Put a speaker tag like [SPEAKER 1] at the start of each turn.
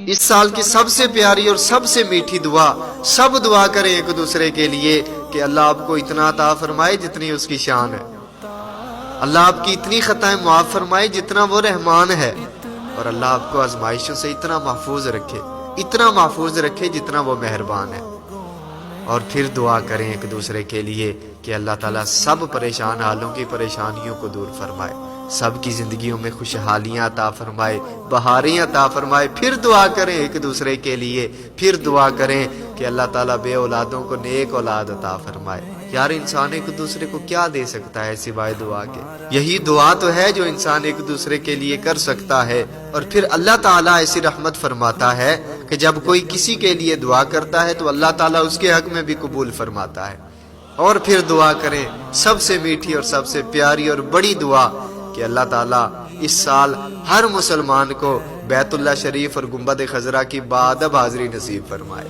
[SPEAKER 1] اس سال کی سب سے پیاری اور سب سے میٹھی دعا، سب دعا کریں ایک دوسرے کے لیے کہ اللہ آپ کو اتنا عطا فرمائے جتنی اس کی شان ہے، اللہ آپ کی اتنی خطائیں معاف فرمائے جتنا وہ رحمان ہے، اور اللہ آپ کو آزمائشوں سے اتنا محفوظ رکھے جتنا وہ مہربان ہے۔ اور پھر دعا کریں ایک دوسرے کے لیے کہ اللہ تعالیٰ سب پریشان حالوں کی پریشانیوں کو دور فرمائے، سب کی زندگیوں میں خوشحالیاں عطا فرمائے، بہاریں عطا فرمائے۔ پھر دعا کریں ایک دوسرے کے لیے، پھر دعا کریں کہ اللہ تعالیٰ بے اولادوں کو نیک اولاد عطا فرمائے۔ یار انسان ایک دوسرے کو کیا دے سکتا ہے سوائے دعا کے؟ یہی دعا تو ہے جو انسان ایک دوسرے کے لیے کر سکتا ہے۔ اور پھر اللہ تعالیٰ ایسی رحمت فرماتا ہے کہ جب کوئی کسی کے لیے دعا کرتا ہے تو اللہ تعالیٰ اس کے حق میں بھی قبول فرماتا ہے۔ اور پھر دعا کریں سب سے میٹھی اور سب سے پیاری اور بڑی دعا کہ اللہ تعالیٰ اس سال ہر مسلمان کو بیت اللہ شریف اور گنبد خضرا کی باادب حاضری نصیب فرمائے۔